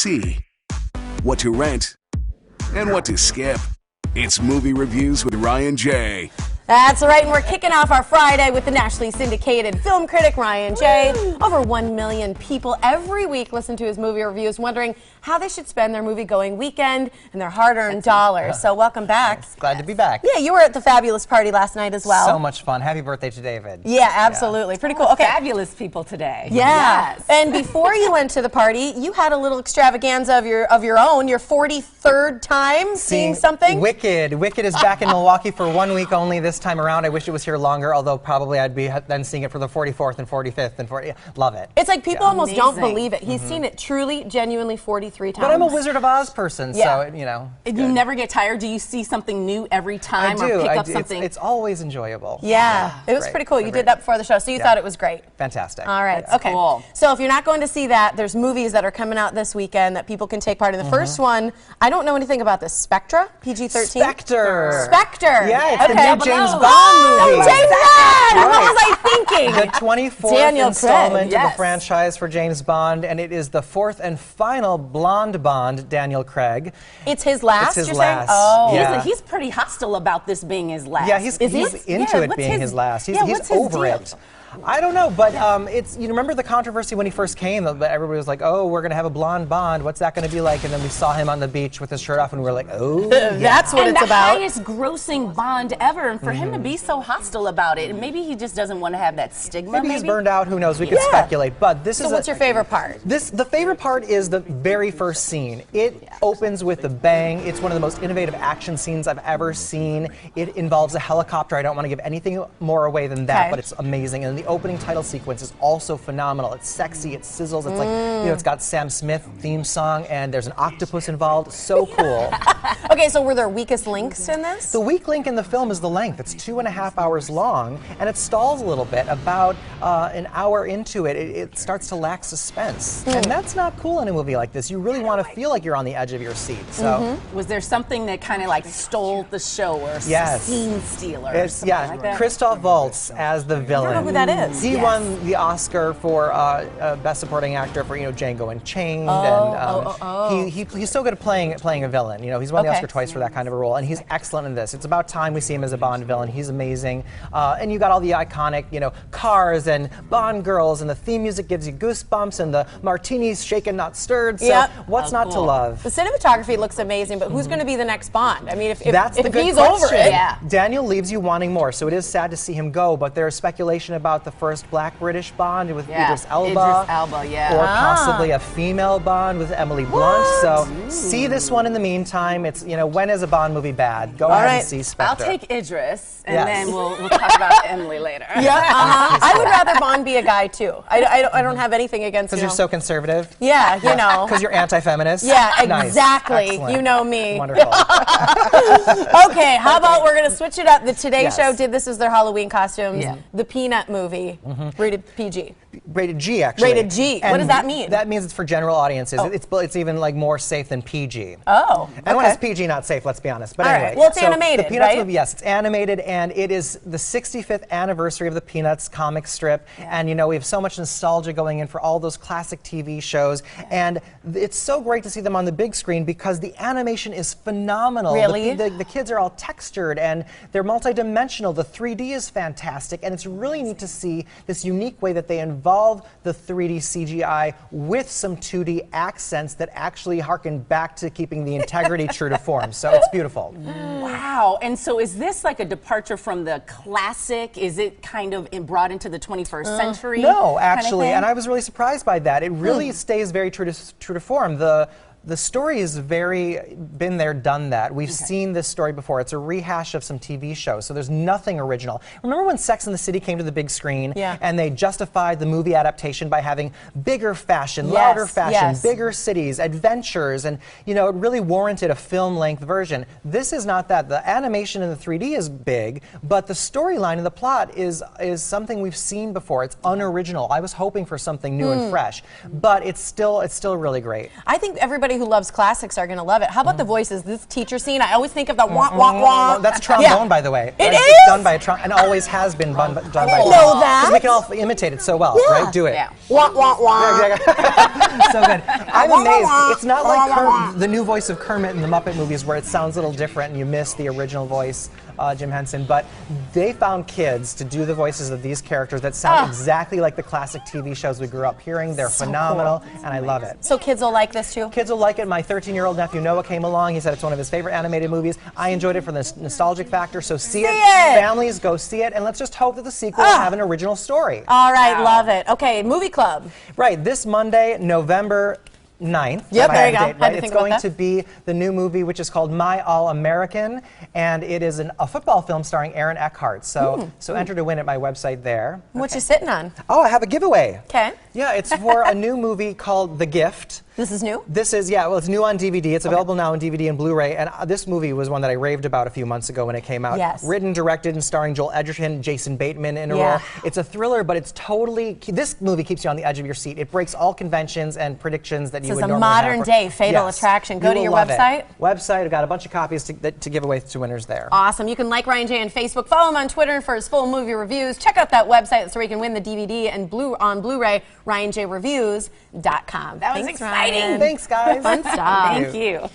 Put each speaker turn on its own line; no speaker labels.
see, what to rent, and what to skip. It's Movie Reviews with Ryan J.
That's right, and we're kicking off our Friday with the nationally syndicated film critic Ryan J. Over 1 million people every week listen to his movie reviews, wondering how they should spend their movie-going weekend and their hard-earned dollars. So welcome back.
Glad to be back.
Yeah, you were at the fabulous party last night as well.
So much fun. Happy birthday to David.
Yeah, absolutely. Pretty cool. Okay.
Fabulous people today.
Yeah.
Yes.
And before you went to the party, you had a little extravaganza of your own, your 43rd time seeing something.
Wicked. Wicked is back in Milwaukee for 1 week only this time around. I wish it was here longer, although probably I'd be then seeing it for the 44th and 45th and 40th. Love it.
It's like people almost don't
Amazing.
believe it. He's seen it truly, genuinely 43 times.
But I'm a Wizard of Oz person,
Yeah.
so, you know.
And you never get tired? Do you see something new every time
I do.
or pick up
It's,
something?
it's always enjoyable.
Yeah, it was
Great.
pretty cool. You
Great.
did that before the show, so you thought it was great.
Fantastic.
All right,
That's
okay.
cool.
So if you're not going to see that, there's movies that are coming out this weekend that people can take part in. The first one, I don't know anything about this. Spectre, PG-13?
Spectre.
Spectre.
Yeah, it's
okay.
the new James Bond
Oh,
movie.
James Bond! What was I thinking?
The 24th
Daniel
installment
Craig.
of
Yes.
the franchise for James Bond, and it is the fourth and final blonde Bond, Daniel Craig.
It's his last,
It's his
you're
last.
saying? Oh.
Yeah.
He's pretty hostile about this being his last.
Yeah, he's into it being his last. He's
what's his
over
deal?
it. I don't know, but it's, you remember the controversy when he first came, that everybody was like, oh, we're going to have a blonde Bond, what's that going to be like? And then we saw him on the beach with his shirt off and we were like, oh.
That's what
And
it's
the
about.
highest grossing Bond ever, and for him to be so hostile about it, and maybe he just doesn't want to have that stigma.
Maybe he's burned out, who knows, we could
Yeah.
speculate, but this
So
is
what's your favorite part?
The favorite part is the very first scene. It opens with a bang. It's one of the most innovative action scenes I've ever seen. It involves a helicopter. I don't want to give anything more away than that,
Okay.
but it's amazing. And the opening title sequence is also phenomenal. It's sexy, it sizzles, it's like, you know, it's got Sam Smith theme song, and there's an octopus involved. So cool.
Okay, so were there weakest links in this?
The weak link in the film is the length. It's 2.5 hours long, and it stalls a little bit. About an hour into it, it starts to lack suspense. And that's not cool in a movie like this. You really want to feel like you're on the edge of your seat. So,
Was there something that kind of like stole the show, or a
Yes.
scene stealer? Or
it's,
something
yeah,
like that?
Christoph Waltz as the villain.
I don't know who that is.
He
Yes.
won the Oscar for Best Supporting Actor for, you know, Django Unchained, and he's so good at playing a villain. You know, he's won the
Okay.
Oscar twice for that kind of a role, and he's excellent in this. It's about time we see him as a Bond villain. He's amazing, and you got all the iconic, you know, cars and Bond girls, and the theme music gives you goosebumps, and the martinis shaken not stirred. So
Yep.
what's not to
cool.
love?
The cinematography looks amazing, but who's going to be the next Bond? I mean, if
That's the good
he's
question.
over it.
Yeah.
Daniel leaves you wanting more, so it is sad to see him go, but there's speculation about the first black British Bond with
Yeah,
Idris Elba.
Idris Elba, yeah.
Or possibly a female Bond with Emily Blunt. So see this one in the meantime. It's, you know, when is a Bond movie bad? Go ahead
right.
and see
I'll
Spectre.
take Idris, and
Yes.
then we'll talk about Emily later.
Yeah, I would rather Bond be a guy too. I don't have anything against
Because
you
you're
know.
so conservative?
Yeah, you know.
Because you're anti-feminist?
Yeah,
Nice.
exactly.
Excellent.
You know me.
Wonderful.
Okay, how about we're going to switch it up? The Today
Yes.
Show did this as their Halloween costumes.
Yeah.
The Peanut movie, rated PG.
Rated G, actually.
Rated G. What does that mean?
That means it's for general audiences. It's even like more safe than PG.
Oh,
And when
okay.
it's PG, not safe, let's be honest. But
All
anyway.
right. Well, it's
so
animated,
the Peanuts
right?
movie, yes, it's animated, and it is the 65th anniversary of the Peanuts comic strip. And, you know, we have so much nostalgia going in for all those classic TV shows. And it's so great to see them on the big screen because the animation is phenomenal.
Really?
The kids are all textured, and they're multidimensional. The 3D is fantastic, and it's really neat to see this unique way that they involve the 3D CGI with some 2D accents that actually harken back to keeping the integrity true to form. So it's beautiful.
Wow. And so is this like a departure from the classic? Is it kind of brought into the 21st century?
No,
kind of
actually,
thing?
and I was really surprised by that. It really stays very true to form. The story is very been there, done that. We've seen this story before. It's a rehash of some TV shows, so there's nothing original. Remember when Sex and the City came to the big screen?
Yeah.
And they justified the movie adaptation by having bigger fashion,
Yes,
louder fashion,
yes.
bigger cities, adventures, and, you know, it really warranted a film-length version. This is not that. The animation in the 3D is big, but the storyline and the plot is something we've seen before. It's unoriginal. I was hoping for something new and fresh, but it's still really great.
I think everybody anybody who loves classics are going to love it. How about the voices? This teacher scene, I always think of the wah, wah, wah.
That's trombone, by the way.
It
It's
is?
done by a trombone, and always has been done by a trombone.
know that.
'Cause we can all imitate it so well,
Yeah.
right? Do it.
Yeah.
Wah, wah, wah.
So good. I'm amazed. It's not like the new voice of Kermit in the Muppet movies where it sounds a little different and you miss the original voice, Jim Henson, but they found kids to do the voices of these characters that sound exactly like the classic TV shows we grew up hearing. They're phenomenal, and I love it.
So kids will like this too?
Kids will like it. My 13-year-old nephew Noah came along. He said it's one of his favorite animated movies. I enjoyed it for the nostalgic factor, so see it. Families, go see it, and let's just hope that the sequel will have an original story.
All right, love it. Okay, movie club.
Right, this Monday, November 9th.
Yep,
I
there you
have
go.
a date,
Had
right?
to
It's
think about
going
that.
to be the new movie, which is called My All-American, and it is a football film starring Aaron Eckhart. So enter to win at my website there.
What you sitting on?
Oh, I have a giveaway.
Okay.
Yeah, it's for a new movie called The Gift.
This is new?
This is, yeah, well, it's new on DVD. It's available now on DVD and Blu-ray. And this movie was one that I raved about a few months ago when it came out.
Yes.
Written, directed, and starring Joel Edgerton, Jason Bateman in a
Yeah.
role. It's a thriller, but it's totally, this movie keeps you on the edge of your seat. It breaks all conventions and predictions that you
This
would
is a
normally have.
modern day Fatal Attraction. Go
You
to
will
your
love it.
website.
Website, I've got a bunch of copies to give away to winners there.
Awesome. You can like Ryan J on Facebook, follow him on Twitter for his full movie reviews. Check out that website so you can win the DVD and on Blu-ray, RyanJReviews.com.
That was
Thanks,
exciting.
Ryan.
Thanks, guys.
Fun stuff.
Thank you.